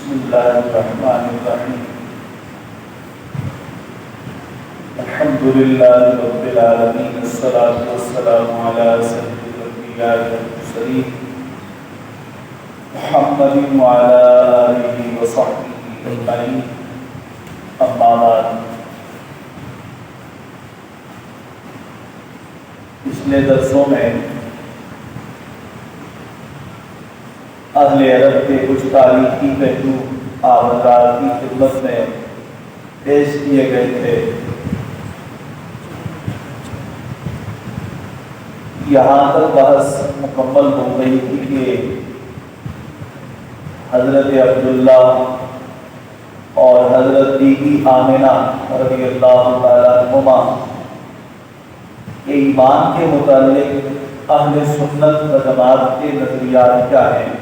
بسم اللہ الرحمن الرحیم الحمد للہ رب العالمین الصلاۃ والسلام علی سید الانبیاء والمرسلین محمد وعلی آلہ وصحبہ اجمعین اما بعد۔ پچھلے درسوں میں اہل عرب کے کچھ تاریخی پہلو آپ حضرات کی خدمت میں پیش کیے گئے تھے۔ یہاں تک بحث مکمل ہو گئی تھی کہ حضرت عبداللہ اور حضرت بی بی آمنہ رضی اللہ تعالیٰ عنہما کے ایمان کے متعلق اہل سنت و جماعت کے نظریات کیا ہیں۔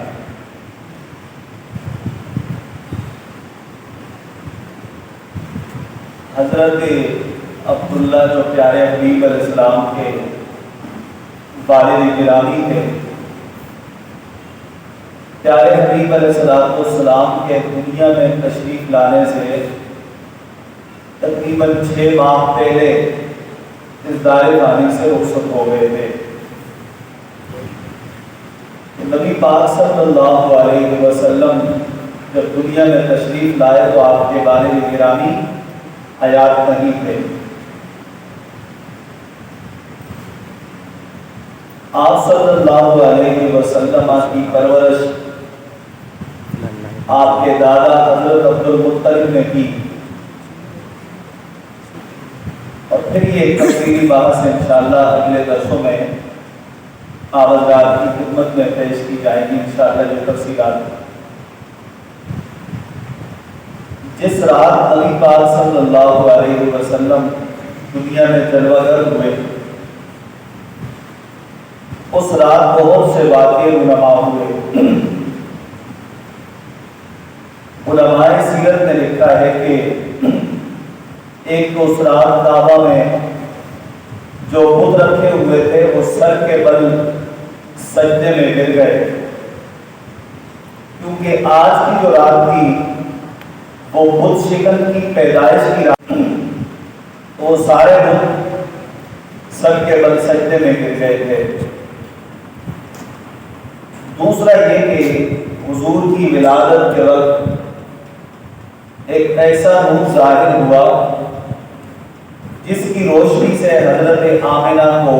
حضرت عبداللہ جو پیارے حبیب علیہ السلام کے والد گرامی تھے، پیارے حبیب علیہ السلام کے دنیا میں تشریف لانے سے تقریباً 6 ماہ پہلے اس دار فانی سے رخصت ہو گئے تھے۔ نبی پاک صلی اللہ علیہ وسلم جب دنیا میں تشریف لائے تو آپ کے والد گرامی حیات نہیں تھے۔ آپ صلی اللہ علیہ وسلم کی پرورش آپ کے دادا حضرت عبد المطلب نے کی، اور پھر یہ ایک تفصیلی بحث انشاءاللہ اگلے درسوں میں آپ حضرات کی خدمت میں پیش کی جائے گی انشاءاللہ۔ جو تفصیلات جس رات نبی پاک صلی اللہ علیہ وسلم دنیا میں جلوہ گر ہوئے، اس رات بہت سے واقعے رونما ہوئے۔ علماء سیرت نے لکھا ہے کہ ایک تو اس رات کعبہ میں جو بت رکھے ہوئے تھے وہ سر کے بل سجدے میں گر گئے، کیونکہ آج کی جو رات تھی وہ بت شکن کی پیدائش کی رات، وہ سارے بت سر کے بل سجدے میں گر گئے تھے۔ دوسرا یہ کہ حضور کی ولادت کے وقت ایک ایسا نور ظاہر ہوا جس کی روشنی سے حضرت آمنہ کو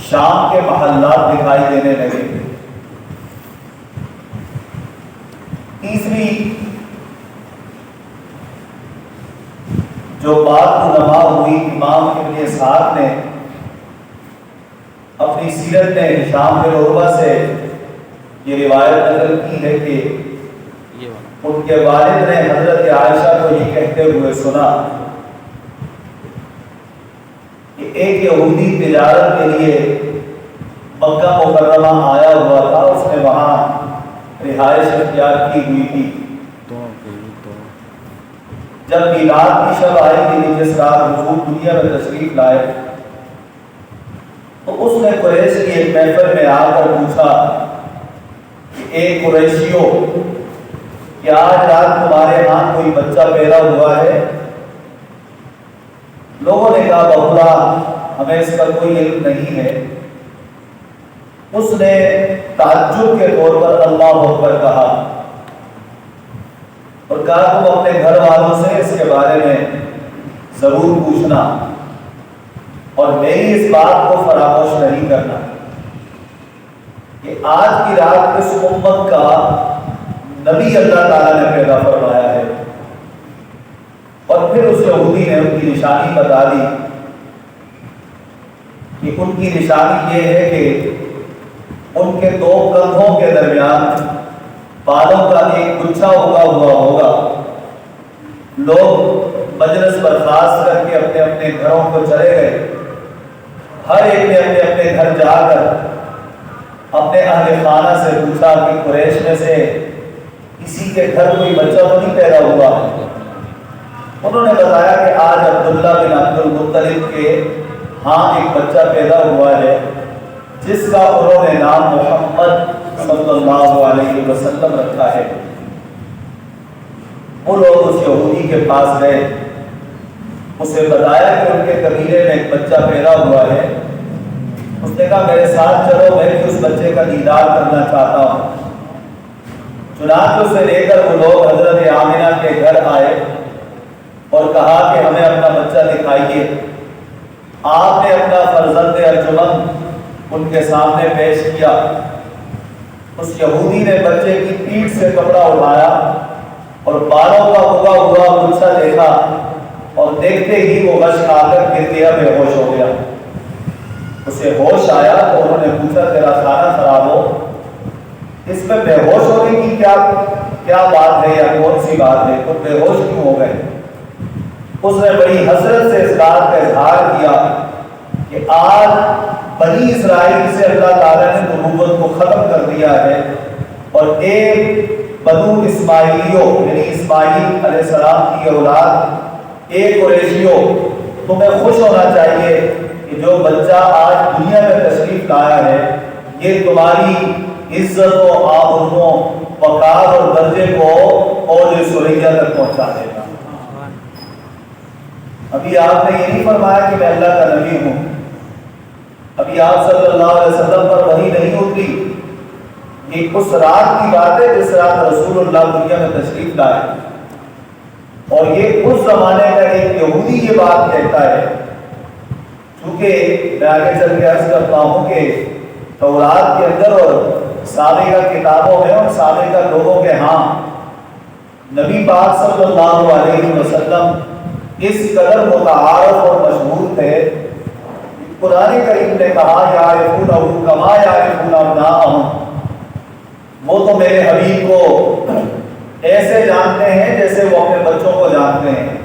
شام کے محلات دکھائی دینے لگے۔ تیسری جو بات رونما ہوئی، امام ابن اسحاق نے اپنی سیرت میں ہشام بن عروہ سے یہ روایت نقل کی ہے کہ ان کے والد نے حضرت عائشہ کو یہ کہتے ہوئے سنا کہ ایک یہودی تجارت کے لیے مکہ مکرمہ آیا ہوا تھا، اس نے وہاں رہائش اختیار کی ہوئی تھی۔ جب میلاد کی شب آئی تھی جس رات حضور دنیا میں تشریف لائے تو اس نے قریش کی ایک محفل میں آ کر پوچھا کہ اے قریشیو، کیا آج رات تمہارے ہاں کوئی بچہ پیدا ہوا ہے؟ لوگوں نے کہا بہلا ہمیں اس کا کوئی علم نہیں ہے۔ اس نے تعجب کے طور پر اللہ اکبر کہا اور کہا تم اپنے گھر والوں سے اس کے بارے میں ضرور پوچھنا اور میری اس بات کو فراموش نہیں کرنا کہ آج کی رات اس امت کا نبی اللہ تعالیٰ نے پیدا فرمایا ہے۔ اور پھر اس یہودی نے ان کی نشانی بتا دی کہ ان کی نشانی یہ ہے کہ ان کے 2 کندھوں کے درمیان بالوں کا ایک گچھا اگا ہوا ہوگا۔ لوگ مجلس برخاست کر کے اپنے اپنے گھروں کو چلے گئے۔ ہر ایک نے اپنے اپنے گھر جا کر اپنے اہل خانہ سے پوچھا کہ قریش میں سے کسی کے گھر کوئی بچہ تو نہیں پیدا ہوا؟ انہوں نے بتایا کہ آج عبداللہ بن عبد المطلب کے ہاں ایک بچہ پیدا ہوا ہے جس کا انہوں نے نام محمد صلی اللہ علیہ وسلم رکھا ہے۔ وہ لوگ اس یہودی کے پاس گئے، اسے بتایا کہ ان کے قبیلے میں ایک بچہ پیدا ہوا ہے۔ اس نے کہا میرے ساتھ چلو، میں بھی اس بچے کا دیدار کرنا چاہتا ہوں۔ چنانچہ اسے لے کر وہ لوگ حضرت آمنہ کے گھر آئے اور کہا کہ ہمیں اپنا بچہ دکھائیے۔ آپ نے اپنا فرزند ارجمند ان کے سامنے پیش کیا۔ اس یہودی نے بچے کی پیٹھ سے کپڑا اٹھایا اور بالوں کا اگا ہوا گلچھا دیکھا، اور دیکھتے ہی وہ غش کھا کر گر گیا، بے ہوش ہو گیا۔ اسے ہوش آیا تو انہوں نے پوچھا تیرا کھانا خراب ہو؟ اس میں بے ہوش ہونے کی کیا بات ہے، یا کون سی بات ہے، تو بے ہوش کیوں ہو گئے؟ اس نے بڑی حسرت سے اس بات کا اظہار کیا کہ آج بنی اسرائیل سے اللہ تعالیٰ نے نبوت کو ختم کر دیا ہے، اور ایک بنو اسماعیلیوں یعنی اسماعیل علیہ السلام کی اولاد، ایک قریشیوں، تمہیں خوش ہونا چاہیے کہ جو بچہ آج دنیا میں تشریف لایا ہے یہ تمہاری عزت و آبرو و وقار اور درجے کو اوج ثریا تک پہنچا دے گا۔ ابھی آپ نے یہ نہیں فرمایا کہ میں اللہ کا نبی ہوں، ابھی آپ صلی اللہ علیہ وسلم پر وحی نہیں اتری، یہ اس رات کی بات ہے جس رات رسول اللہ دنیا میں تشریف لائے، اور یہ اس زمانے کا ایک یہودی یہ بات کہتا ہے۔ چونکہ میں آگے چل کے عرض کرتا ہوں کہ تورات کے اندر اور سابقہ کتابوں میں اور سابقہ لوگوں کے ہاں نبی پاک صلی اللہ علیہ وسلم اس قدر متعارف اور مشہور تھے، قرآن کریم نے کہا یعرفونہ کما یعرفون ابناءہم، وہ تو میرے حبیب کو ایسے جانتے ہیں جیسے وہ اپنے بچوں کو جانتے ہیں۔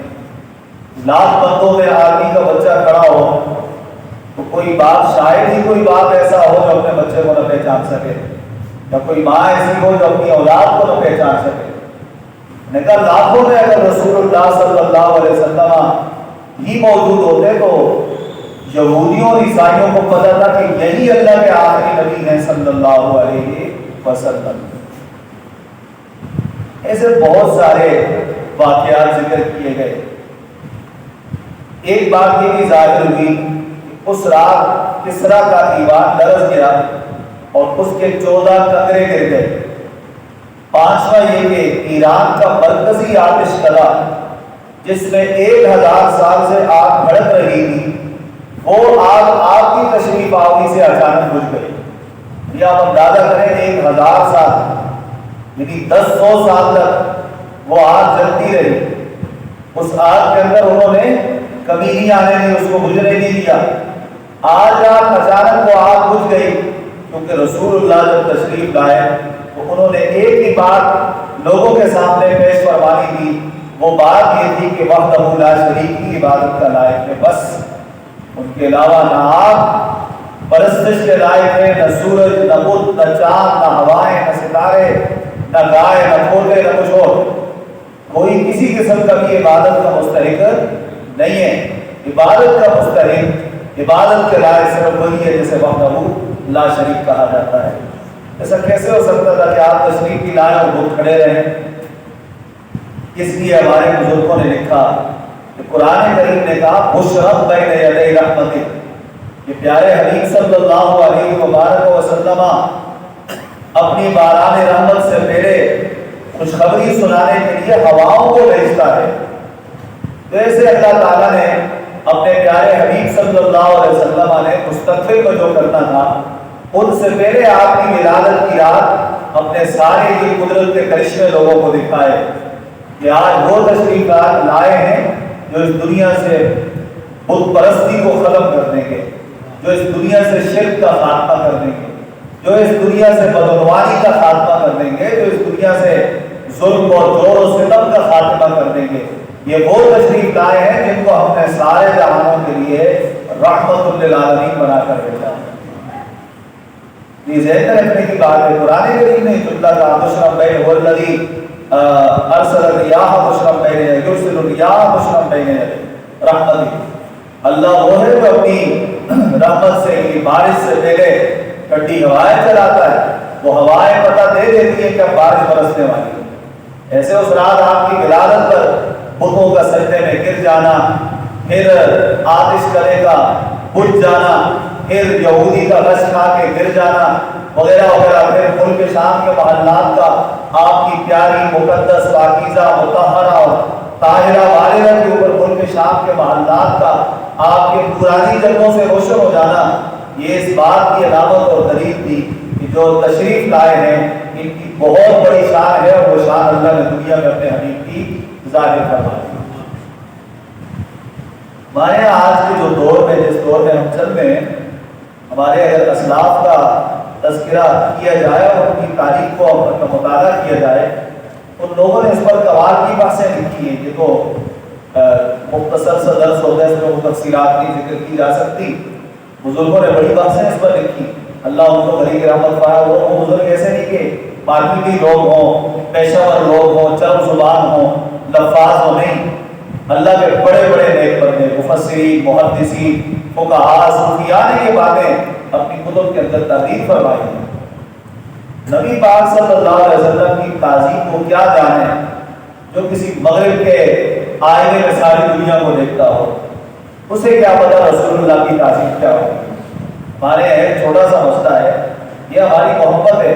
لاکھ بندوں میں آدمی کا بچہ کھڑا ہو تو کوئی بات، شاید ہی کوئی بات ایسا ہو جو اپنے بچے کو نہ پہچان سکے، یا کوئی ماں ایسی ہو جو اپنی اولاد کو نہ پہچان سکے۔ نے کہا لاکھوں میں اگر رسول اللہ صلی اللہ علیہ وسلم ہی موجود ہوتے تو یہودیوں اور عیسائیوں کو پتہ تھا کہ یہی اللہ کے آخری نبی ہیں صلی اللہ علیہ وسلم۔ ایسے بہت سارے واقعات ذکر کیے گئے۔ ایک بات یہ بھی ظاہر ہوئی، اس رات کسریٰ کا ایوان لرز گیا اور اس کے 14 کنگرے گر گئے۔ پانچواں یہ کہ ایران کا مرکزی آتش کلا جس میں 1000 سال سے آگ بھڑک رہی تھی، وہ آگ آپ کی تشریف آوری سے اچانک بجھ گئی۔ یہ آپ اندازہ کریں 1000 سال یعنی 100 سال تک وہ آگ جلتی رہی۔ اس آگ کے اندر انہوں نے کمی نہیں آنے دی، اس کو بجھنے نہیں دیا۔ آج رات اچانک وہ آگ بجھ گئی، کیونکہ رسول اللہ جب تشریف لائے تو انہوں نے ایک ہی بات لوگوں کے سامنے پیش فرمانی تھی، وہ بات یہ تھی کہ وحدہ لا شریک کی عبادت کا لائق ہے، بس ان کے علاوہ نہ آپ پرستش کے لائق ہے، نہ سورج، نہ بدھ، نہ چاند، نہ ہوائیں، نہ ستارے، نہ گائے، نہ کھوتے، نہ کچھ اور، کوئی کسی قسم کا بھی عبادت کا مستحق نہیں ہے۔ عبادت کا مستحق، عبادت کے لائق صرف وہی ہے جسے وحدہ لا شریک کہا جاتا ہے۔ ایسا کیسے ہو سکتا تھا کہ آپ تشریف کی لائیں اور وہ کھڑے رہیں؟ اس لیے ہمارے بزرگوں نے لکھا کہ قرآن کریم نے کہا بشرت بین یدی رحمت، کہ پیارے حبیب صلی اللہ علیہ وبارک وسلم اپنی باران رحمت سے پہلے خوشخبری سنانے کے لیے ہواؤں کو بھیجتا ہے۔ تو ایسے اللہ تعالیٰ نے اپنے پیارے حبیب صلی اللہ علیہ وسلم نے مستقبل کو جو کرنا تھا ان سے پہلے آپ کی ولادت کی رات اپنے سارے یہ قدرت کے کرشمے لوگوں کو دکھائے کہ آج وہ تشریف لائے ہیں جو اس دنیا سے بت پرستی کو ختم کر دیں گے، جو اس دنیا سے شرک کا خاتمہ کر دیں گے، جو اس دنیا سے بدعنوانی کا خاتمہ کر دیں گے، جو اس دنیا سے ظلم اور جور و ستم کا خاتمہ کر دیں گے۔ یہ وہ تشریف لائے ہیں جن کو ہم نے سارے جہانوں کے لیے رحمت للعالمین بنا کر بھیجا ہے۔ یہ ذہن رکھنے کی بات ہے، قرآن کریم نے جملہ کا بشرا بین هو الذی ارسل الرياح بشرا بین یرسل الرياح بشرا بین رحمت، اللہ وہ ہے جو اپنی رحمت سے کی بارش سے پہلے ٹھنڈی ہوائیں چلاتا ہے، وہ ہوائیں پتہ دے دیتی ہیں کہ بارش برسنے والی ہے۔ ایسے اس رات آپ کی ولادت پر بتوں کا سجدے میں گر جانا، پھر آتش کلے کا بجھ جانا، پھر یہودی کا رش کھا کے گر جانا وغیرہ وغیرہ، پھر ملک شام کے محلات کا آپ کی پیاری مقدس پاکیزہ مطہرہ اور طاہرہ والدہ کے اوپر ملک شام کے محلات کا آپ کے پرانی جنگوں سے روشن ہو جانا، یہ اس بات کی علامت اور دلیل تھی کہ جو تشریف لائے ہیں ان کی بہت بڑی شان ہے، اور وہ شان اللہ نے دنیا میں اپنے حبیب کی ظاہر فرمائی۔ ہمارے آج کے جو دور میں، جس دور میں ہم چل رہے ہیں، ہمارے اگر اسلاف کا تذکرہ کیا جائے اور ان کی تاریخ کو مطالعہ کیا جائے، ان لوگوں نے اس پر کمال کی باتیں لکھی ہیں۔ یہ تو مختصر سا درس ہوتا ہے، اس میں تفصیلات کی ذکر کی جا سکتی، بزرگوں نے بڑی باتیں اس پر لکھی، اللہ ان کو بڑی رحمت فرمائے۔ وہ بزرگ ایسے نہیں کہ مارکیٹی لوگ ہوں، پیشہ ور لوگ ہوں، چرم زبان ہوں، لفاظ ہوں، نہیں، اللہ کے بڑے بڑے نیک بندے، مفسرین، محدثین، فقہاء، صوفیاء نے یہ باتیں اپنی کتب کے اندر تحریر فرمائی ہیں۔ نبی پاک صلی اللہ علیہ وسلم کی تعظیم کو کیا جانے جو کسی مغرب کے آئینے میں ساری دنیا کو دیکھتا ہو، اسے کیا پتا رسول اللہ کی تعظیم کیا ہوگی۔ ہمارے ایک چھوٹا سا مسئلہ ہے، یہ ہماری محبت ہے،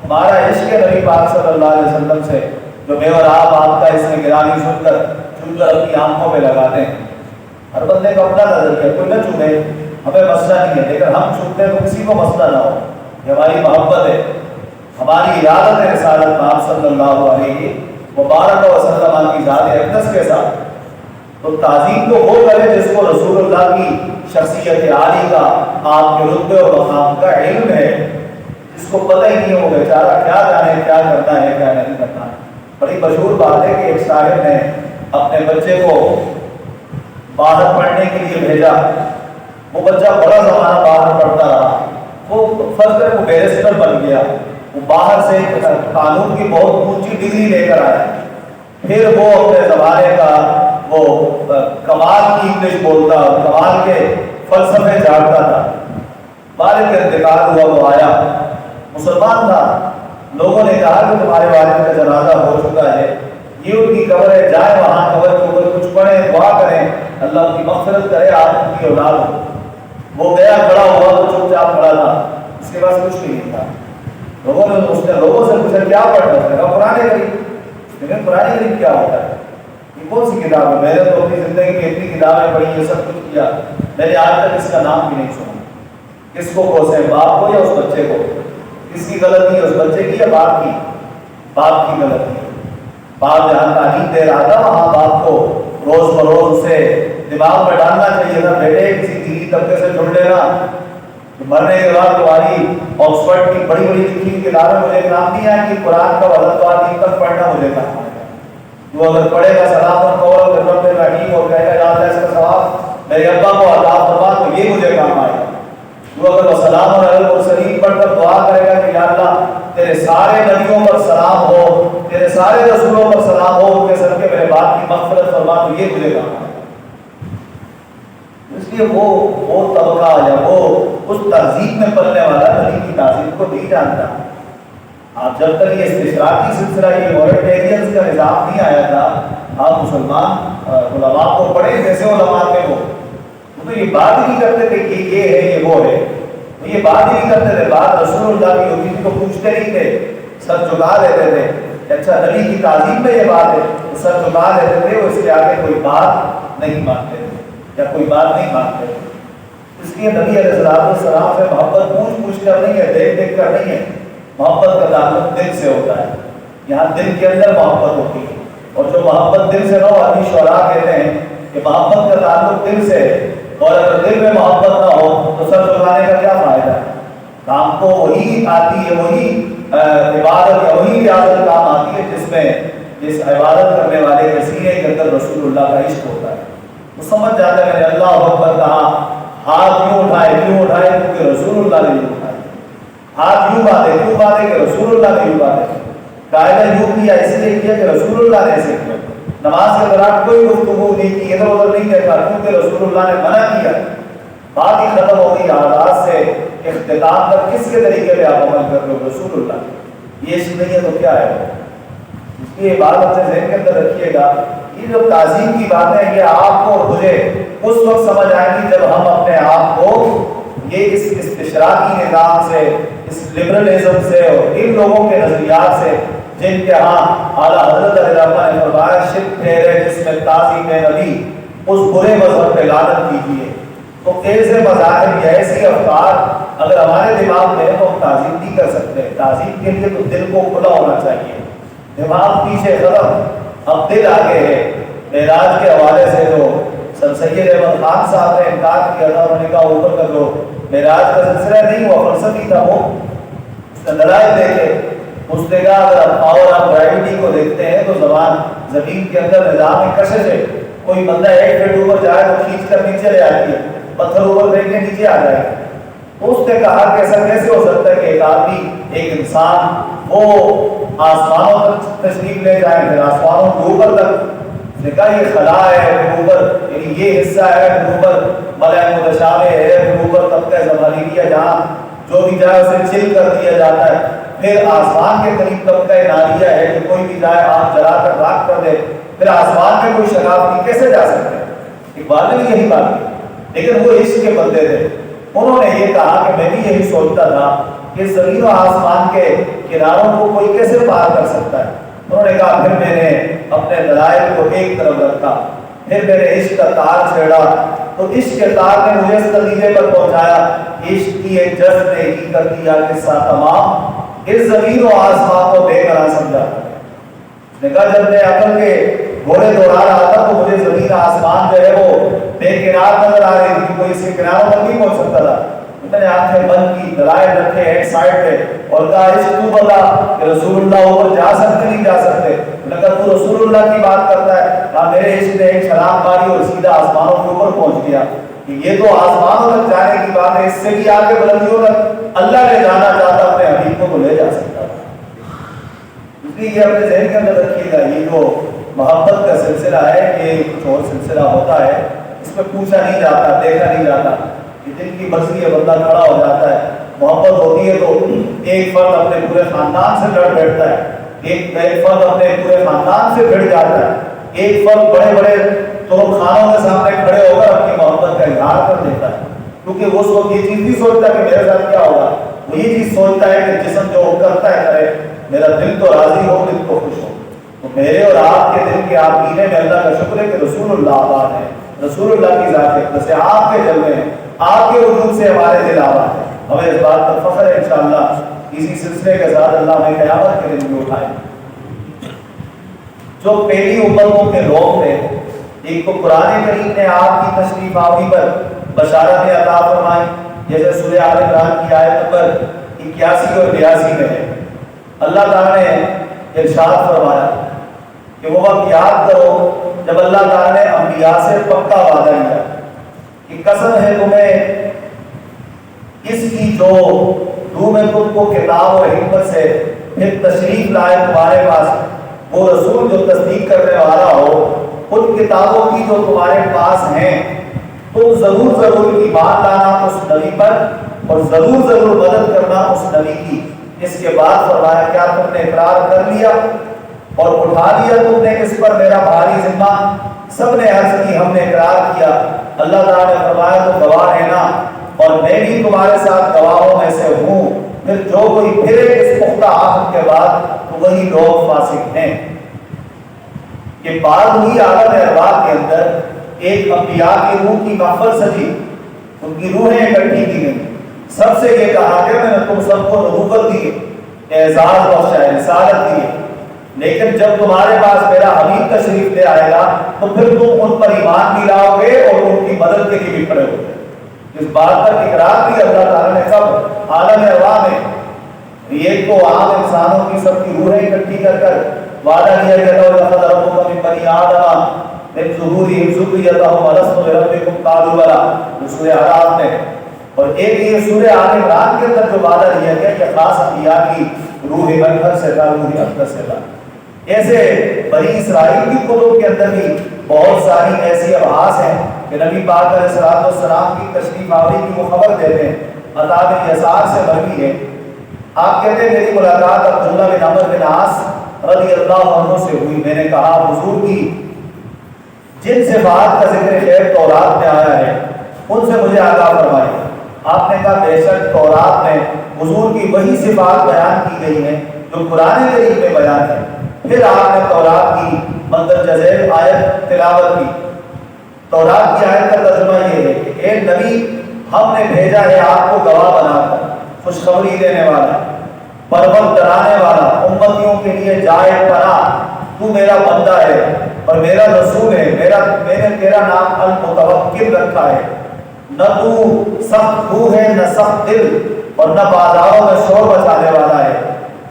ہمارا عشق نبی پاک صلی اللہ علیہ وسلم سے، جو میں اور آپ کا اس میں گرامی چن کر اپنی آنکھوں پہ لگاتے ہیں۔ ہر بندے کا اپنا نظریہ، کوئی نہ چنے، ہمیں مسئلہ نہیں ہے، لیکن ہم چھوٹتے ہیں تو کسی کو مسئلہ نہ ہو، یہ ہماری محبت ہے، ہماری ارادت ہے رسالت پاک صلی اللہ علیہ مبارک وسلم کی ذات اقدس کے ساتھ۔ تو تعظیم تو وہ کرے جس کو رسول اللہ کی شخصیت عالی کا، آپ کے رتبے اور مقام کا علم ہے، جس کو پتہ ہی نہیں ہو بیچارہ کیا جانے کیا کرنا ہے کیا نہیں کرنا۔ بڑی مشہور بات ہے کہ ایک صاحب نے اپنے بچے کو باہر پڑھنے کے لیے بھیجا، وہ بچہ بڑا زمانہ باہر پڑھتا رہا، وہ فرض کرے وہ بیرسٹر بن گیا، وہ باہر سے قانون کی بہت اونچی ڈگری لے کر آیا، پھر وہ اپنے زمانے کا وہ کمال کی انگلش بولتا اور کمال کے فلسفے جانتا تھا۔ والد کا انتقال ہوا، وہ آیا، مسلمان تھا، لوگوں نے کہا کہ تمہارے والد کا جنازہ ہو چکا ہے، یہ ان کی قبر ہے، جائیں وہاں قبر کے اوپر کچھ پڑھیں، دعا کریں، اللہ ان کی مغفرت کرے، آپ ان کی اولاد ہو۔ وہ گیا، کھڑا ہوا تو چپ چاپ کھڑا تھا، اس کے پاس کچھ نہیں تھا۔ لوگوں نے اس نے لوگوں سے پوچھا کیا پڑھنا ہے، کہا قرآن کریم۔ لیکن قرآن کریم کیا ہوتا ہے، یہ کون سی کتاب ہے؟ میں نے تو اپنی زندگی میں اتنی کتابیں پڑھی، یہ سب کچھ کیا، میں نے آج تک اس کا نام بھی نہیں سنا۔ کس کو کوسے، باپ کو یا اس بچے کو؟ کس کی غلطی ہے، اس بچے کی یا باپ کی؟ باپ کی غلطی ہے۔ باپ جہاں تعلیم دے رہا تھا وہاں باپ کو روز بروز سے دماغ میں ڈالنا چاہیے تھا، بیٹے کسی دینی طبقے سے جڑ لینا، مرنے کے بعد تمہاری آکسفورڈ کی بڑی بڑی لکھی کتابیں مجھے کام نہیں آئیں گی، قرآن کا غلط تک پڑھنا مجھے کام آئے گا۔ وہ اگر پڑھے گا سلام اور قول خدمت رحیم اور کہے گا یا اللہ اس کا ثواب میرے ابا کو عطا فرما، تو یہ مجھے کام آئے گا۔ وہ اگر وہ سلام اور علی المرسلین پڑھ کر دعا کرے گا کہ یا اللہ تیرے سارے نبیوں پر سلام ہو، تیرے سارے رسولوں پر سلام ہو، ان کے صدقے میرے باپ کی مغفرت فرما، تو یہ مجھے کام آئے گا۔ اس لیے وہ طبقہ یا وہ اس تہذیب میں پلنے والا نبی کی تعظیم کو نہیں جانتا۔ آپ جب تک یہ استشراقی سلسلہ، یہ مورٹیرینز کا نظام نہیں آیا تھا، آپ مسلمان علماء کو پڑھیں جیسے علماء تھے، وہ تو یہ بات ہی نہیں کرتے تھے کہ یہ ہے یہ وہ ہے، تو یہ بات ہی نہیں کرتے تھے، بات رسول اللہ کی ہوتی تھی تو پوچھتے نہیں تھے، سر جھکا دیتے تھے۔ اچھا نبی کی تعظیم میں یہ بات ہے تو سر جھکا دیتے تھے، وہ اس کے آگے کوئی بات نہیں مانتے تھے یا کوئی بات نہیں مانتے تھے۔ اس لیے نبی علیہ السلام سے محبت پوچھ کر نہیں ہے، دیکھ دیکھ کر نہیں ہے، محبت کا تعلق دل سے ہوتا ہے، یہاں دل کے اندر محبت ہوتی ہے، اور جو محبت دل سے نہ ہو، حدیث شعراء کہتے ہیں کہ محبت کا تعلق دل سے ہے، اور اگر دل میں محبت نہ ہو تو سر جھکانے کا کیا فائدہ ہے؟ کام کو وہی آتی ہے، وہی عبادت یا وہی ریاضت کام آتی ہے جس عبادت کرنے والے کے سینے کے اندر رسول اللہ کا عشق ہوتا ہے۔ وہ سمجھ جاتا ہے میں نے اللہ اکبر کہا، ہاتھ کیوں اٹھائے کیونکہ رسول اللہ نے یوں اٹھائے، ہاتھ یوں باندھے کیوں باندھے کہ رسول اللہ نے یوں باندھے، قاعدہ یوں کیا اس لیے کیا کہ رسول اللہ نے ایسے کیا، نماز کے دوران کوئی گفتگو نہیں کی، ادھر ادھر نہیں دیکھا کیونکہ رسول اللہ نے منع کیا، بات ہی ختم ہو گئی، آغاز سے اختتام تک کس کے طریقے پہ آپ عمل کر رہے ہو؟ رسول اللہ، یہ عشق نہیں ہے تو کیا ہے؟ اس لیے یہ بات اپنے ذہن کے اندر رکھیے گا، یہ جو تعظیم کی باتیں یہ آپ کو اور مجھے اس وقت سمجھ آئیں گی جب ہم اپنے آپ کو یہ اس اشتراکی نظام سے، اس لبرلزم سے اور ان لوگوں کے نظریات سے جن کے ہاں اعلیٰ حضرت علیہ السلام نے فرمایا شرک ٹھہرے جس میں تعظیم نبی، اس برے مذہب پہ لعنت کیجیے، تو ایسے مذاہب یا ایسی افکار اگر ہمارے دماغ میں ہے تو ہم تعظیم نہیں کر سکتے۔ تعظیم کے لیے تو دل کو کھلا ہونا چاہیے، دماغ پیچھے ختم، اب دل آگے ہے۔ معراج کے حوالے سے جو سر سید احمد خان صاحب نے انکار کیا تھا، انہوں نے کہا اوپر کا جو معراج کا سلسلہ نہیں ہوا فلسفی تھا، وہ اس نے دلائل دیکھے، اس نے کہا اگر پاور آف گریوٹی کو دیکھتے ہیں تو زمین کے اندر نظام کشش ہے، کوئی بندہ 1 فٹ اوپر جائے تو کھینچ کر نیچے لے آتی ہے، پتھر اوپر پھینک کے نیچے آ جائے۔ تو اس نے کہا کہ ایسا کیسے ہو سکتا ہے کہ ایک آدمی، ایک انسان وہ آسمانوں تک تشریف لے جائیں، پھر آسمانوں کے اوپر تک؟ اس نے کہا یہ خلا ہے، پھر اوپر یعنی یہ حصہ ہے، پھر اوپر ملائے متشابہ ہے، پھر اوپر طبقہ زمانیہ جہاں جو بھی جائے اسے چل کر دیا جاتا ہے، پھر آسمان کے قریب طبقہ ناریہ ہے کہ کوئی بھی جائے آگ جلا کر راکھ کر دے، پھر آسمان میں کوئی شگاف کیسے جا سکتے ہیں؟ اقبال نے بھی یہی بات کی، لیکن وہ عشق کے بندے تھے، انہوں نے یہ کہا کہ میں بھی یہی سوچتا تھا کہ زمین و آسمان کے کناروں کو کوئی کیسے پار کر سکتا ہے۔ انہوں نے کہا پھر میں نے اپنے دلائل کو ایک طرف رکھا، پھر میں نے عشق کا تار چھیڑا، تو عشق کے تار نے مجھے اس نتیجے پر پہنچایا، عشق کی ایک جذب نے ہی کر دیا قصہ تمام، اس زمین و آسمان کو بے قرار سمجھا۔ اس نے کہا جب میں عقل کے گھوڑے دوڑا رہا تھا تو مجھے زمین آسمان جو ہے وہ بے کنار نظر آ رہی تھی، کوئی اس کے کناروں تک نہیں پہنچ سکتا تھا۔ میں نے آنکھیں بند کی، دلائل رکھے ایک سائڈ پہ، اور کہا عشق تو بتا کہ رسول اللہ اوپر جا سکتے نہیں جا سکتے؟ میں نے کہا تو رسول اللہ کی بات کرتا ہے، کہا میرے عشق نے ایک چھلانگ ماری اور سیدھا آسمانوں کے اوپر پہنچ گیا۔ یہ تو آسمانوں تک جانے کی بات ہے، اس سے بھی آگے بلندیوں تک اللہ نے جانا چاہتا اپنے حبیب کو لے جا سکتا تھا۔ اس لیے یہ اپنے ذہن کے اندر رکھیے گا، یہ جو محبت کا سلسلہ ہے یہ کچھ اور سلسلہ ہوتا ہے، اس میں پوچھا نہیں جاتا، دیکھا نہیں جاتا، یہ دل کی مرضی ہے، بندہ کھڑا ہو جاتا ہے۔ محبت ہوتی ہے تو ایک فرد اپنے پورے خاندان سے لڑ بیٹھتا ہے، ایک فرد اپنے پورے خاندان سے بھڑ جاتا ہے، ایک فرد بڑے بڑے طرق خانوں کے سامنے کھڑے ہو کر اپنی محبت کا اظہار کر دیتا ہے، کیونکہ وہ یہ چیز نہیں سوچتا کہ میرے ساتھ کیا ہوگا، وہ یہ چیز سوچتا ہے کہ جسم جو کرتا ہے کرے، میرا دل تو راضی ہو، دل تو خوش ہو۔ تو میرے اور آپ کے دل کے آبینے میں اللہ کا شکر ہے کہ رسول اللہ آباد ہے، رسول اللہ کی ذات ہے، جیسے آپ کے جلوے ہیں، آپ کے وجود سے ہمارے دل آباد ہے۔ ہمیں اس بات پر فخر ہے، انشاءاللہ اسی سلسلے کے ساتھ اللہ ہمیں قیامت کے دن بھی اٹھائے۔ جو پہلی امتوں کے لوگ تھے، ایک تو قرآن کریم نے آپ کی تشریف آوری پر بشارت عطا فرمائی، جیسے سورہ آل عمران کی آیت نمبر 81 اور 82 میں ہے، اللہ تعالیٰ نے ارشاد فرمایا کہ وہ وقت یاد کرو جب اللہ تعالیٰ نے انبیاء سے پکا وعدہ لیا کہ قسم ہے تمہیں اس کی جو روح میں تم کو کتاب اور حکمت سے پھر تشریف لائے تمہارے پاس وہ رسول جو تصدیق کرنے والا ہو، ان کتابوں کی جو تمہارے پاس ہیں تم ضرور ایمان لانا اس نبی پر اور ضرور مدد کرنا اس نبی کی۔ اس کے بعد فرمایا کیا تم نے اقرار کر لیا اور اٹھا لیا تم نے اس پر میرا بھاری ذمہ؟ سب نے عرض کی ہم نے اقرار کیا۔ اللہ تعالیٰ نے فرمایا تو گواہ رہنا اور میں بھی تمہارے ساتھ گواہوں میں سے ہوں، پھر جو کوئی پھرے اس پختہ عہد کے بعد تو وہی لوگ فاسق ہیں۔ یہ بات ہوئی عالم ارواح کے اندر، ایک انبیاء کی روح کی محفل سجی، ان کی روحیں اکٹھی کی گئی، سب سے یہ کہا کہ میں نے تم سب کو نبوت دی، اعزاز بخشا ہے، رسالت دی ہے، لیکن جب تمہارے پاس میرا حبیب تشریف لے آئے گا تو پھر تم ان پر ایمان بھی لاؤ گے اور ان کی مدد کے لیے بھی کھڑے ہو گے۔ اس بات پر اقرار بھی اللہ تعالیٰ نے سب عالم ارواح میں ایک کو عام انسانوں کی سب کی روحیں اکٹھی کر کر وعدہ کیا گیا تھا، وَلَقَدْ رَبُّكَ مِن بَنِي آدَمَ مِن ظُهُورِهِمْ ذُرِّيَّتَهُمْ وَلَسْتُ بِرَبِّكُمْ قَالُوا بَلَىٰ، سورہ اعراف میں۔ اور ایک یہ سورہ آل عمران کے اندر جو وعدہ لیا گیا کہ خاص انبیاء کی روح اطہر سے تھا، روح اقدس سے تھا۔ ایسے بنی اسرائیل کی کتب کے اندر بھی بہت ساری ایسی ابحاث ہیں کہ نبی پاک علیہ السلام کی تشریف آوری کی وہ خبر دیتے ہیں۔ عطا بن یسار سے مروی ہے، آپ کہتے ہیں میری ملاقات عبداللہ بن عمر بن عاص رضی اللہ عنہ سے ہوئی. میں نے کہا حضور کی جن صفات کا ذکر خیر تورات میں آیا ہے ان سے مجھے آگاہ فرمائیے. آپ نے کہا بے شک تورات میں حضور کی وہی صفات بیان کی گئی ہیں جو قرآن کریم میں بیان ہے. پھر آپ نے تورات کی مندرجہ ذیل آیت تلاوت کی. تورات کی آیت کا ترجمہ یہ ہے کہ اے نبی ہم نے بھیجا ہے آپ کو گواہ بنا کر، خوشخبری دینے والا، پرور ڈرانے والا، امتیوں کے لیے جائے پناہ. تو میرا بندہ ہے اور میرا رسول ہے. میں نے تیرا نام المتوکل رکھا ہے. نہ تو سخت روح ہے نہ سخت دل اور نہ بازاروں میں شور مچانے والا ہے.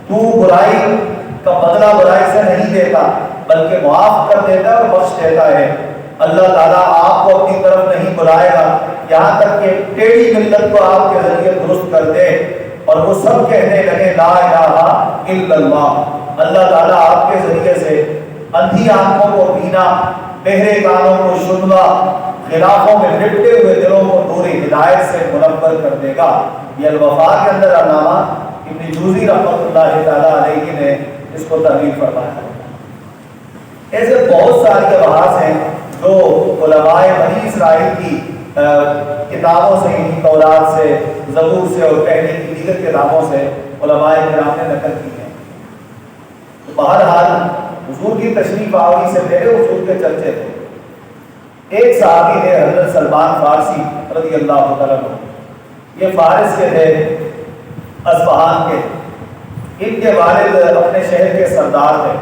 تو برائی کا بدلہ برائی سے نہیں دیتا بلکہ معاف کر دیتا ہے اور بخش دیتا ہے. اللہ تعالیٰ آپ کو اپنی طرف نہیں بلائے گا یہاں تک کہ ٹیڑھی ملت کو آپ کے ذریعے درست کر دے اور وہ سب کہنے لگے لا الہ الا اللہ. اللہ تعالیٰ آپ کے ذریعے سے اندھی آنکھوں کو بینا، بہرے کانوں کو سننا، خلافوں میں لپٹے ہوئے دلوں کو نور ہدایت سے منور کر دے گا. یہ الوفا کے اندر علامہ ابن جوزی رحمۃ اللہ تعالیٰ علیہ نے اس کو تعبیر فرمایا. ایسے بہت ساری ابحاث ہیں جو علماء بنی اسرائیل کی کتابوں سے، یعنی تورات سے، زبور سے اور پہلے کی دیگر کتابوں سے علماء کرام نے نقل کی ہیں. بہرحال حضور کی تشریف آوری سے پہلے حضور کے چرچے تھے. ایک صحابی تھے حضرت سلمان فارسی رضی اللہ تعالیٰ عنہ. یہ فارس کے تھے، اصفہان کے. ان کے والد اپنے شہر کے سردار تھے.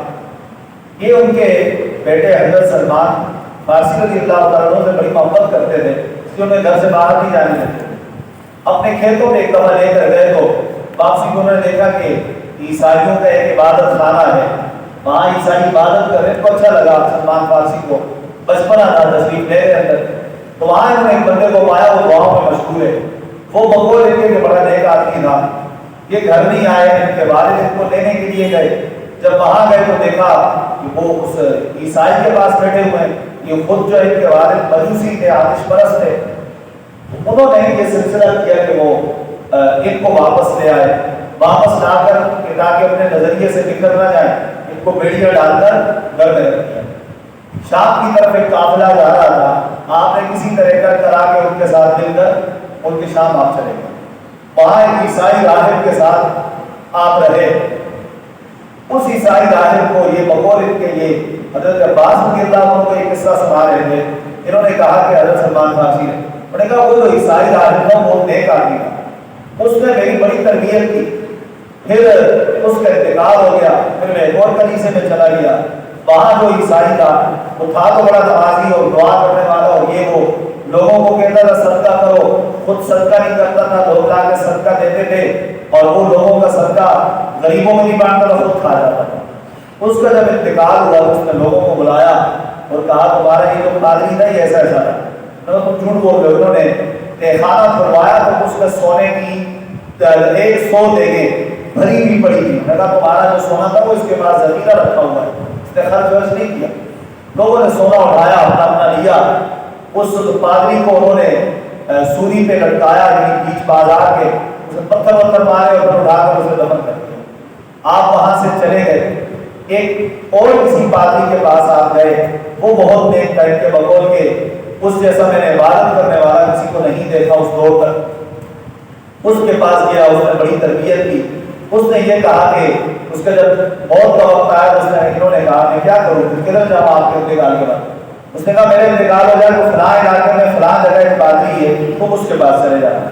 یہ ان کے بیٹے حضرت سلمان فارسی رضی اللہ تعالیٰ عنہ سے بڑی محبت کرتے تھے، اس لیے انہیں گھر سے باہر نہیں جانے دیتے. اپنے کھیتوں میں ایک دفعہ لے کر گئے تو واپسی کو انہوں نے دیکھا کہ عیسائیوں کا ایک عبادت خانہ ہے، وہاں عیسائی عبادت کر رہے. کو اچھا لگا سلمان فارسی کو، بچپنا تھا، تشریف لے گئے اندر. تو وہاں انہوں نے ایک بندے کو پایا، وہ دعاؤں میں مشغول ہے. وہ بقول ان کے بڑا نیک آدمی تھا. یہ گھر نہیں آئے، ان کے والد ان کو لینے کے لیے گئے. جب وہاں گئے تو دیکھا کہ وہ اس عیسائی کے پاس بیٹھے ہوئے ہیں. یہ خود جو ان کے والد مجوسی تھے، آتش پرست تھے. انہوں نے یہ سلسلہ کیا کہ وہ ان کو واپس لے آئے. واپس لا کر تاکہ اپنے نظریے سے نکل نہ جائیں، ان کو بیڑیاں ڈال کر گھر میں رکھ دیا. شام کی طرف ایک قافلہ جا رہا تھا. آپ نے کسی طرح کر کرا کے ان کے ساتھ مل کر ان کی شام آپ چلے گئے. وہاں ایک عیسائی راہب کے ساتھ آپ رہے. اس عیسائی راہب کو یہ بقول ان کے لیے حضرت عباس رضی اللہ عنہ کو ایک قصہ سنا رہے تھے. انہوں نے کہا کہ حضرت سلمان فارسی نے، انہوں نے کہا وہ جو عیسائی راہب تھا وہ نیک آدمی تھا، اس نے میری بڑی تربیت کی. پھر اس کا انتقال ہو گیا. پھر میں ایک اور کنیسے میں چلا گیا. وہاں جو عیسائی تھا وہ تھا تو بڑا نمازی اور دعا کرنے والا، اور یہ وہ لوگوں کو کہتا تھا صدقہ کرو، خود صدقہ نہیں کرتا تھا، لوگ لا کے صدقہ دیتے تھے اور وہ لوگوں کا صدقہ غریبوں میں نہیں بانٹتا تھا، خود کھا جاتا تھا. اس کا جب انتقال ہوا تو اس نے لوگوں کو بلایا اور کہا تمہارا یہ جو پادری تھا یہ ایسا ایسا تھا. تم جھوٹ بول رہے ہو. انہوں نے خانہ کھلوایا تو اس میں سونے کی 100 دیگیں بھری ہوئی پڑی تھی. کہا تمہارا جو سونا تھا وہ اس کے پاس ذخیرہ رکھا ہوا ہے، اس نے خرچ ورچ نہیں کیا. لوگوں نے سونا اٹھایا، اپنا اپنا لیا. اس پادری کو انہوں نے سوری پہ لٹکایا، یعنی بیچ بازار کے. اسے پتھر وتھر مارے اور اٹھا کر اسے دفن کر دیا. آپ وہاں سے چلے گئے. ایک اور کسی پادری کے پاس آپ گئے. وہ بہت نیک تھا، ان کے بقول کے اس جیسا میں نے عبادت کرنے والا کسی کو نہیں دیکھا اس دور تک. اس کے پاس گیا، اس نے بڑی تربیت کی. اس نے یہ کہا کہ اس کا جب موت کا وقت آیا تو انہوں نے کہا میں کیا کروں، کدھر جاؤں آپ کے انتقال کے بعد. اس نے کہا میرے انتقال ہو جائے تو فلاں علاقے میں فلاں جگہ ایک پادری ہے، تم اس کے پاس چلے جانا.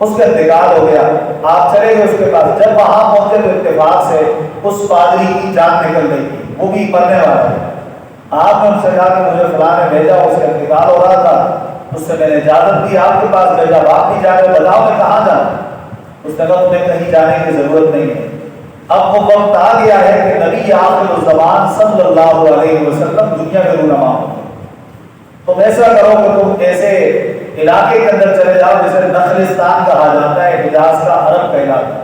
اس کا انتقال ہو گیا، آپ چلے گئے اس کے پاس. جب وہاں پہنچے تو اتفاق سے اس پادری کی جان نکل گئی تھی، وہ بھی مرنے والا ہے. آپ نے ان سے کہا کہ مجھے فلاں نے بھیجا، اس کا انتقال ہو رہا تھا، اس سے میں نے اجازت دی آپ کے پاس بھیجا، آپ نہیں جا رہے، بتاؤ میں کہاں جاؤں. اس نے کہا تمہیں کہیں جانے کی ضرورت نہیں ہے. اب وہ وقت آ گیا ہے کہ نبی آخر الزمان صلی اللہ علیہ وسلم دنیا میں رونما ہو. تم ایسا کرو کہ تم ایسے علاقے کے اندر چلے جاؤ جسے نخلستان کہا جاتا ہے، حجاز کا عرب کا علاقہ.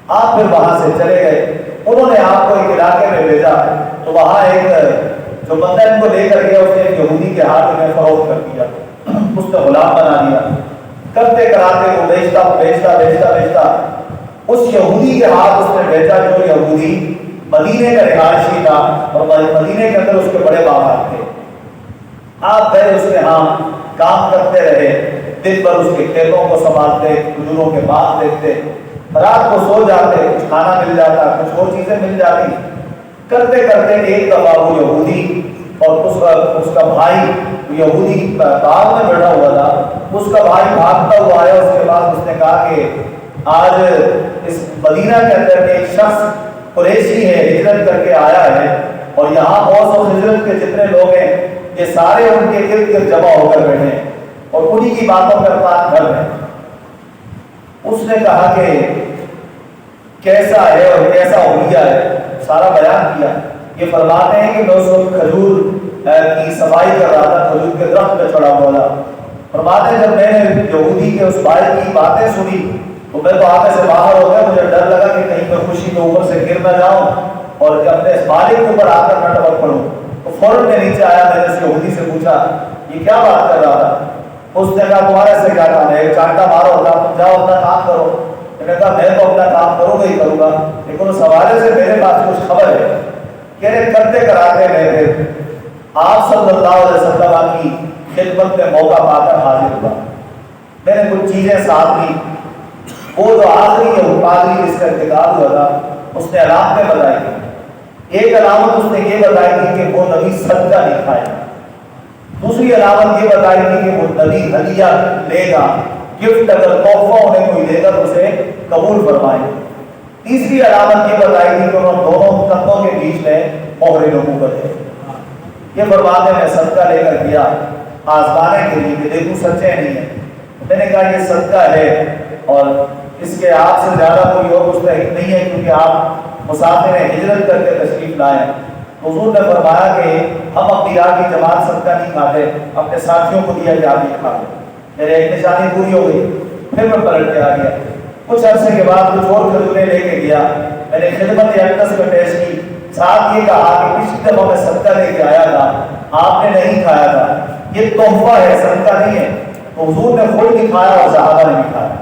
آپ پھر وہاں سے چلے گئے. انہوں نے آپ کو ایک علاقے میں بھیجا تو وہاں ایک جو بندہ ان کو لے کر گیا اس نے ایک یہودی کے ہاتھ میں فروخت کر دیا، اس نے غلام بنا دیا. کرتے کراتے وہ بیچتا بیچتا بیچتا بیچتا اس یہودی کے ہاتھ اس نے بیچا جو یہودی مدینے کا رہائشی تھا اور مدینے کے اندر اس کے بڑے باغات تھے. آپ گئے اس کے ہاں کام کرتے رہے, دن بھر اس کے کھیتوں کو سنبھالتے, کھجوروں کے باغ دیکھتے, رات کو سو جاتے, کچھ کھانا مل جاتا, کچھ اور چیزیں مل جاتی. کرتے کرتے ایک دفعہ وہ یہودی اور اس کا بھائی یہودی باغ میں بیٹھا ہوا تھا, اس کا بھائی بھاگتا ہوا آیا. اس کے بعد اس نے کہا کہ آج اس مدینہ کے اندر ایک شخص قریشی ہے, ہجرت کر کے آیا ہے, اور یہاں بہت سے ہجرت کے جتنے لوگ ہیں یہ سارے ان کے ارد گرد جمع ہو کر بیٹھے ہیں اور انہی کی باتوں پر بات کر رہے ہیں. اس نے کہا کہ کیسا ہے اور کیسا ہویا ہے, سارا بیان کیا. یہ فرماتے ہیں کہ میں اس وقت کھجور کی صفائی کر رہا تھا, کھجور کے درخت پہ چڑھا ہوا تھا. فرماتے ہیں جب میں نے یہودی کے اس بھائی کی باتیں سنی تو میں تو آگے سے باہر ہو گیا. مجھے ڈر لگا کہ کہیں میں خوشی کے اوپر سے گر نہ جاؤں اور اپنے اس مالک کے اوپر آ کر نہ ٹپک پڑوں. تو فوراً میں نیچے آیا, میں نے اس یہودی سے پوچھا یہ کیا بات کر رہا تھا. اس نے کہا تمہارے سے کیا کام ہے, ایک چانٹا مارو ہوگا, تم جاؤ اپنا کام کرو. میں نے کہا میں تو اپنا کام کروں گا ہی کروں گا, لیکن اس حوالے سے میرے پاس کچھ خبر ہے. کہہ رہے کرتے کراتے میں آپ صلی اللہ علیہ وسلم کی خدمت میں موقع پا کر حاضر ہوا. میں نے کچھ چیزیں ساتھ لی. وہ جو آخری ہے پادری جس کا انتقال ہوا تھا اس نے علامتیں بتائی تھی. ایک علامت اس نے یہ بتائی تھی کہ وہ نبی صدقہ نہیں کھائے. دوسری علامت یہ بتائی تھی کہ وہ نبی ہدیہ لے گا, گفٹ اگر تحفہ انہیں کوئی دے گا تو اسے قبول فرمائے. تیسری علامت یہ بتائی تھی کہ انہوں دونوں کندھوں کے بیچ میں مہر نبوت ہے. یہ فرماتے میں صدقہ لے کر گیا آزمانے کے لیے کہ دیکھوں سچے نہیں ہے. میں نے کہا یہ صدقہ ہے اور اس کے آپ سے زیادہ کوئی اور مستحق نہیں ہے کیونکہ آپ مسافر ہیں, ہجرت کر کے تشریف لائے. حضور نے فرمایا کہ ہم اپنی راہ کی جماعت صدقہ نہیں کھاتے, اپنے ساتھیوں کو دیا کہ آپ یہ کھا لیں. میرے ایک نشانی پوری ہو گئی. پھر میں پلٹ کے آ گیا. کچھ عرصے کے بعد کچھ اور کھجوریں لے کے گیا. میں نے خدمت اقدس میں پیش کی, ساتھ یہ کہا کہ پچھلی دفعہ میں صدقہ لے کے آیا تھا, آپ نے نہیں کھایا تھا, یہ تحفہ ہے صدقہ نہیں ہے. تو حضور نے خود بھی کھایا اور صحابہ نے بھی کھایا.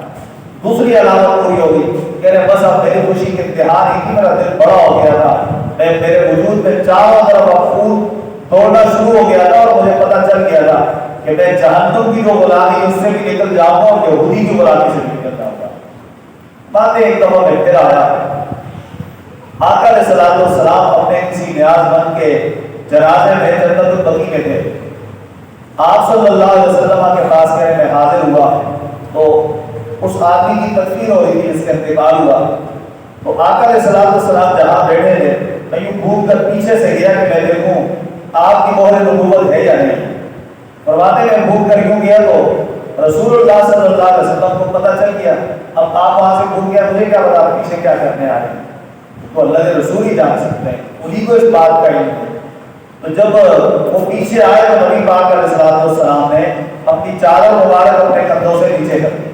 دوسری علامت پوری ہو گئی. کہہ رہے بس اب میری خوشی کی انتہا نہیں تھی, میرا دل بڑا ہو گیا تھا, میرے وجود میں چاروں طرف خون دوڑنا شروع ہو گیا تھا اور مجھے پتہ چل گیا تھا کہ میں جہنم کی جو غلامی اس سے بھی نکل جاؤں گا اور یہودی کی غلامی سے بھی نکل جاؤں گا. باتیں ایک دفعہ میں پھر آیا. آقا علیہ الصلوۃ والسلام اپنے کسی نیاز مند کے جنازے میں جنت البقیع میں تھے. آپ صلی اللہ علیہ وسلم کے پاس گئے, میں حاضر ہوا تو اس آدمی کی تدفین ہو رہی تھی جس کا انتقال ہوا. تو آقا علیہ الصلوۃ والسلام جہاں بیٹھے تھے میں یوں گھوم کر پیچھے سے گیا کہ میں دیکھوں آپ کی مہر نبوت ہے یا نہیں. فرماتے میں گھوم کر یوں گیا تو رسول اللہ صلی اللہ علیہ وسلم کو پتہ چل گیا. اب آپ وہاں سے گھوم گیا, مجھے کیا پتا پیچھے کیا کرنے آ رہے ہیں, تو اللہ کے رسول ہی جان سکتے ہیں, انہیں کو اس بات کا علم ہے. تو جب وہ پیچھے آئے تو نبی پاک علیہ الصلوۃ والسلام نے اپنی چادر مبارک اپنے کندھوں سے نیچے کر دی,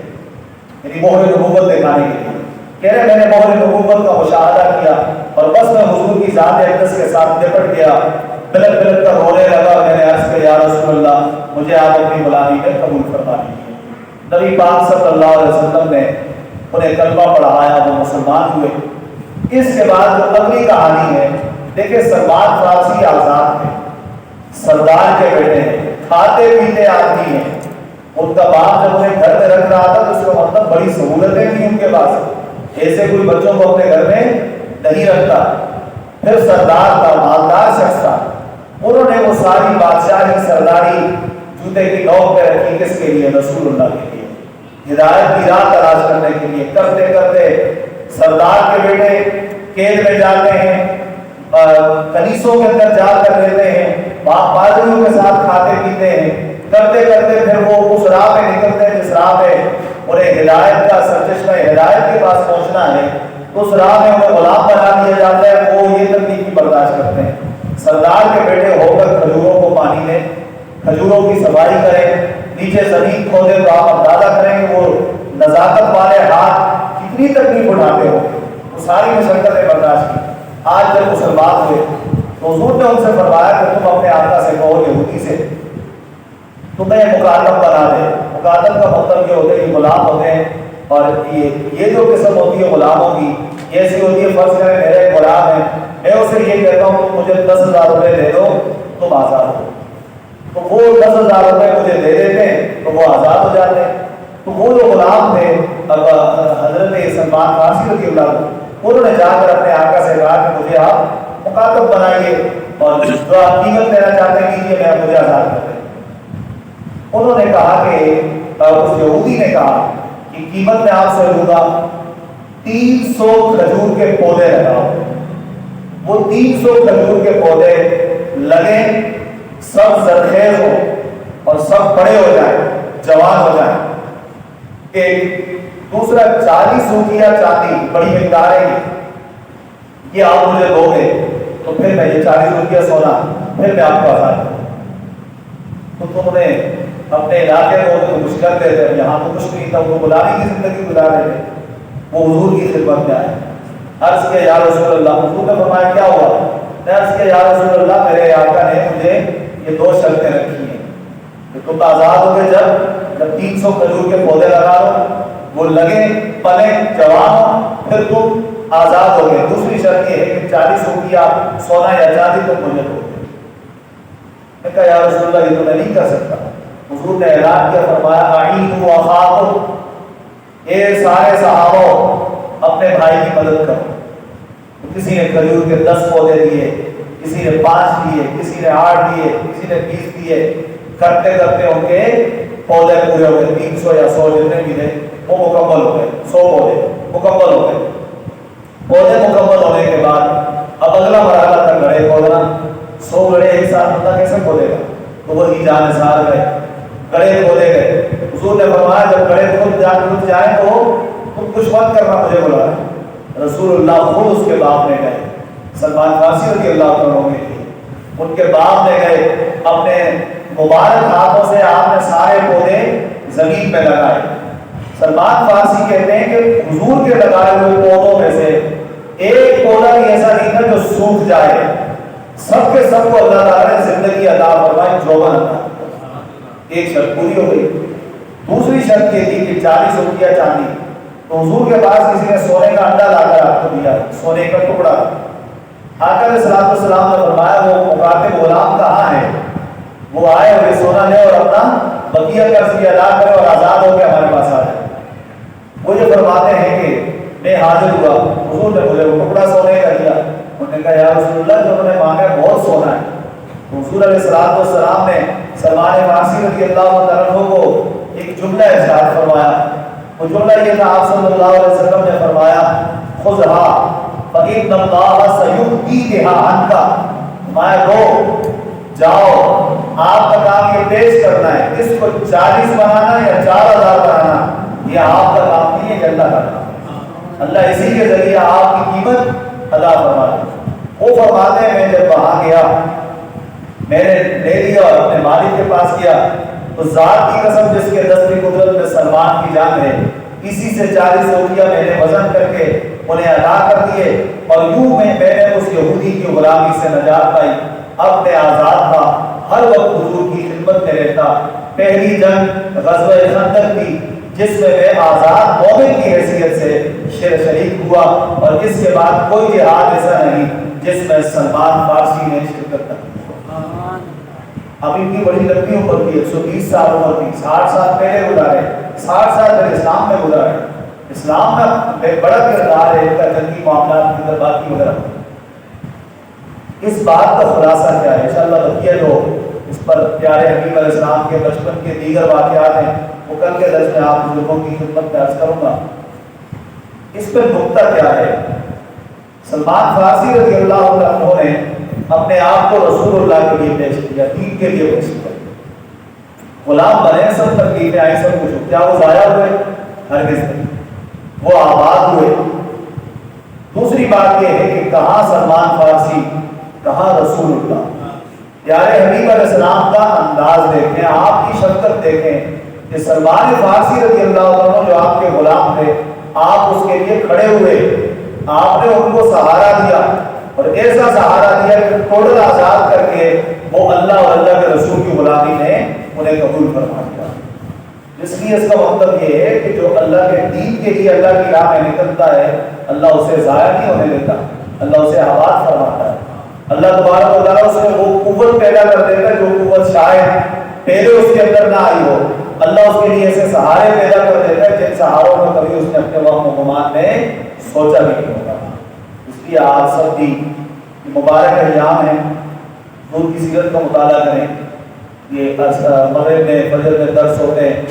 یعنی مہر نبوت دکھانے کے لیے. کہہ رہے میں نے مہر نبوت کا مشاہدہ کیا اور بس میں حضور کی ذات اقدس کے ساتھ لپٹ گیا, بلک بلک کر رونے لگا. میں نے عرض کیا یا رسول اللہ مجھے آپ اپنی غلامی میں قبول فرما لیجیے. نبی پاک صلی اللہ علیہ وسلم نے انہیں کلمہ پڑھایا, وہ مسلمان ہوئے. اس کے بعد جو اگلی کہانی ہے, دیکھیں سلمان فارسی آزاد تھے, سردار کے بیٹے ہیں, کھاتے پیتے آدمی ہیں. ان کا باپ جب انہیں گھر میں رکھ رہا تھا تو اس کا مطلب بڑی سہولتیں تھیں ان کے پاس, ایسے کوئی بچوں کو اپنے گھر میں نہیں رکھتا. پھر سردار تھا, مالدار شخص تھا. انہوں نے وہ ساری بادشاہی سرداری جوتے کی نوک پہ رکھی, کس کے لیے؟ رسول اللہ کے لیے, ہدایت کی راہ تلاش کرنے کے لیے. کرتے کرتے سردار کے بیٹے قید میں جاتے ہیں, کنیسوں کے اندر جا کر رہتے ہیں, پادریوں کے ساتھ کھاتے پیتے ہیں. کرتے کرتے پھر وہ اس راہ پہ نکلتے ہیں جس راہ پہ انہیں ہدایت کا سرچشمہ ہدایت کے پاس پہنچنا ہے. اس راہ میں انہیں غلام بنا دیا جاتا ہے, وہ یہ تکلیف برداشت کرتے ہیں. سردار کے بیٹے ہو کر کھجوروں کو پانی دیں, کھجوروں کی صفائی کریں, نیچے زمین کھودے تو آپ اندازہ کریں کہ وہ نزاکت والے ہاتھ کتنی تکلیف اٹھاتے ہو. وہ ساری مشقتیں برداشت کی. آج جب مسلمان ہوئے تو حضور نے ان سے فرمایا کہ تم اپنے آقا سے کہو یہودی سے تمہیں مکاتب بنا دے. مکاتب کا مطلب یہ ہوتا ہے کہ غلام ہوتے ہیں, اور یہ جو قسم ہوتی ہے غلاموں کی یہ ایسی ہوتی ہے, فرض کریں میرے ایک غلام ہے, میں اسے یہ کہتا ہوں کہ مجھے 10,000 روپے دے دو تم آزاد ہو، تو وہ 10,000 روپے مجھے دے دیتے ہیں تو وہ آزاد ہو جاتے ہیں۔ تو وہ جو غلام تھے اب حضرت سلمان فارسی رضی اللہ عنہ، انہوں نے جا کر اپنے آقا سے کہا کہ مجھے آپ مکاتب بنائیے اور جو آپ قیمت لینا چاہتے ہیں کیجیے، میں مجھے آزاد کر دیں۔ انہوں نے کہا کہ اس یہودی نے کہا کہ قیمت میں آپ سے لوں گا 300 کھجور کے پودے لگاؤ۔ وہ 300 کھجور کے پودے لگے، سب زرخیز ہو اور سب بڑے ہو جائیں، جوان ہو جائیں۔ ایک دوسرا 40 سوکیا چاندی بڑی مقدار ہے، یہ آپ مجھے دو گے تو پھر میں یہ 40 روپیہ سونا پھر میں آپ کو آزاد کروں۔ تو تم نے اپنے علاقے کو کچھ کرتے تھے، یہاں تو کچھ نہیں تھا، وہ غلامی کی زندگی گزار رہے تھے۔ وہ حضور کی خدمت میں آئے، عرض کیا یا رسول اللہ، حضور نے فرمایا کیا ہوا؟ میں عرض کیا یا رسول اللہ، میرے آقا نے مجھے یہ 2 شرطیں رکھی ہیں کہ تم آزاد ہو گئے جب 300 کھجور کے پودے لگا لو، وہ لگے پلے جوان ہو، پھر تم آزاد ہو گئے۔ دوسری شرط یہ ہے کہ 40 روپیہ سونا یا چاندی تم مجھے دو۔ میں کہا یا رسول اللہ یہ تو میں نہیں کر سکتا۔ حضور نے اعلان کیا، فرمایا اعینوا اخاکم، اے سارے صحابہ اپنے بھائی کی مدد کرو۔ کسی نے کھجور کے 10 پودے دیے، کسی نے 5 دیے، کسی نے 8 دیے، کسی نے 20 دیے۔ کرتے کرتے ان کے پودے پورے ہو گئے، 300 یا 100 جتنے بھی تھے وہ مکمل ہو گئے، 100 پودے مکمل ہو گئے۔ پودے مکمل ہونے کے بعد اب اگلا مرحلہ تھا گڑھے کھودنا۔ 100 گڑھے ایک ساتھ بندہ کیسے کھودے گا؟ تو وہی جان نثار گئے، گڑھے کھودے گئے۔ حضور نے فرمایا جب گڑھے کھود جائیں تو تم کچھ مت کرنا، مجھے بلانا۔ رسول اللہ خود اس کے باپ نے گئے، سلمان فارسی رضی اللہ عنہ میں تھی، ان کے باپ نے گئے، اپنے مبارک ہاتھوں سے آپ نے سارے پودے زمین پہ لگائے۔ سلمان فارسی کہتے ہیں کہ حضور کے لگائے ہوئے پودوں میں سے ایک پودا بھی ایسا نہیں تھا جو سوکھ جائے، سب کے سب کو اللہ تعالیٰ نے زندگی عطا فرمائی، جوان عطا۔ ایک شرط پوری ہو گئی۔ دوسری شرط یہ تھی کہ 40 روپیہ چاندی۔ تو حضور کے پاس کسی نے سونے کا انڈا لا کر آپ کو دیا، سونے کا ٹکڑا۔ آقا علیہ الصلوۃ والسلام نے فرمایا وہ مکاتب غلام کہاں ہے؟ وہ آئے اور یہ سونا لے اور اپنا بقیہ قرض بھی ادا کرے اور آزاد ہو کے ہمارے پاس آ جائے۔ وہ یہ فرماتے ہیں کہ میں حاضر ہوا، حضور نے مجھے وہ ٹکڑا سونے کا دیا۔ انہوں نے کہا یا رسول اللہ جو انہوں نے مانگا بہت سونا ہے۔ حضور علیہ الصلوۃ والسلام نے سلمان فارسی رضی اللہ عنہ کو ایک جملہ ارشاد فرمایا۔ وہ جملہ یہ تھا، آپ صلی اللہ علیہ وسلم نے فرمایا خذھا فإن اللہ سیؤتیکھا عنک، مایا دو جاؤ، آپ کا کام یہ پیش کرنا ہے، اس کو 40 بنانا یا 4,000 بنانا یہ آپ کا کام نہیں ہے، یہ اللہ کا کام ہے۔ اللہ اسی کے ذریعے آپ کی قیمت ادا فرما دے۔ وہ فرماتے ہیں میں جب وہاں گیا، میں نے لے لیا اور اپنے مالک کے پاس گیا تو ذات کی قسم جس کے دست قدرت میں سلمان کی جان ہے، اسی سے 40 روپیہ میں نے وزن کر کے انہیں ادا کر دیے، اور یوں میں نے اس یہودی کی غلامی سے نجات پائی۔ اب میں آزاد تھا، ہر وقت حضور کی خدمت میں رہتا۔ پہلی جنگ غزوہ خندق تھی جس میں میں آزاد مومن کی حیثیت سے شریک ہوا، اور اس کے بعد کوئی جہاد ایسا نہیں جس میں سلمان فارسی نے شرکت کی۔ اب ان کی بڑی لمبی عمر تھی، 120 سال عمر تھی، 60 سال پہلے گزارے، 60 سال پہلے اسلام میں گزارے۔ اسلام میں بڑا کردار ہے ان کا جنگی معاملات کی طرف باقی وغیرہ۔ اس بات کا خلاصہ کیا ہے؟ انشاءاللہ بقیہ جو اس پر پیارے حبیب علیہ السلام کے بچپن کے دیگر واقعات ہیں وہ کل کے درس میں آپ بزرگوں کی خدمت میں عرض کروں گا۔ اس پر نقطہ کیا ہے؟ سلمان فارسی رضی اللہ عنہ نے اپنے آپ کو رسول اللہ کے لیے پیش کیا، دین کے لیے پیش کیا۔ غلام بنے، سب تکلیفیں آئی، سب کچھ، کیا وہ ضائع ہوئے؟ ہرگز نہیں، وہ آباد ہوئے۔ دوسری بات یہ ہے کہ کہاں سلمان فارسی، کہاں رسول اللہ۔ پیارے حبیب علیہ السلام کا انداز دیکھیں، آپ کی شفقت دیکھیں کہ سلمان فارسی رضی اللہ عنہ جو آپ کے غلام تھے، آپ اس کے لیے کھڑے ہوئے، آپ نے ان کو سہارا دیا، اور ایسا سہارا دیا کہ ٹوٹل آزاد کر کے وہ اللہ اور اللہ کے رسول کی غلامی نے انہیں قبول فرما دیا۔ اس لیے اس کا مطلب یہ ہے کہ جو اللہ کے دین کے لیے اللہ کی راہ میں نکلتا ہے، اللہ اسے ضائع نہیں ہونے دیتا۔ اللہ اسے آباد فرماتا ہے۔ اللہ تبارک و تعالیٰ اس میں وہ قوت پیدا کر دیتا ہے جو قوت شاید پہلے اس کے اندر نہ آئی ہو۔ اللہ اس کے لیے ایسے سہارے پیدا کر دیتا ہے جن سہاروں میں کبھی اس نے اپنے وقت و گمان میں سوچا بھی نہیں ہوگا۔ اس لیے آپ سب بھی مبارک ایام ہیں، حضور کی سیرت کا مطالعہ کریں۔ یہ مغرب میں فجر میں درس ہوتے ہیں،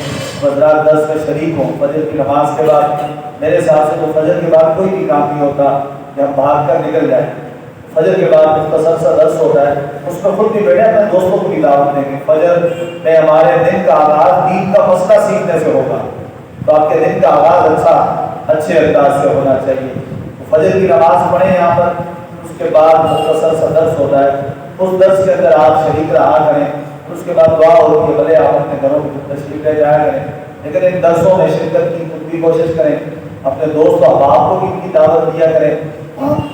حضرات درس میں شریک ہوں۔ فجر کی نماز کے بعد میرے حساب سے تو فجر کے بعد کوئی بھی کام نہیں ہوتا کہ ہم بھاگ کر نکل جائیں۔ فجر کے بعد مختصر سا درس ہوتا ہے، اس میں خود بھی بیٹھے اپنے دوستوں کو بھی دعوت دیں گے۔ فجر میں ہمارے دن کا آغاز دین کا مسئلہ سیکھنے سے ہوگا، تو آپ کے دن کا آغاز اچھے انداز سے ہونا چاہیے۔ فجر کی نماز پڑھیں یہاں پر، اس کے بعد مختصر سا درس ہوتا ہے، اس درس کے اندر آپ شریک رہا کریں۔ اس کے بعد دعا ہوتی ہے، بھلے آپ اپنے گھروں کی تشریف لے جایا کریں، لیکن ان درسوں میں شرکت کی خود بھی کوشش کریں، اپنے دوست و احباب کو بھی ان کی دعوت دیا کریں۔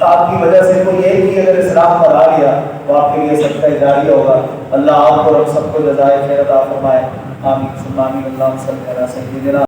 آپ کی وجہ سے کوئی ایک بھی اگر اسلام پر آ گیا تو آپ کے لیے صدقہ جاریہ ہوگا۔ اللہ آپ کو اور سب کو جزائے خیر عطا فرمائے۔ آمین ثم آمین۔ اللہم صلی علی سیدنا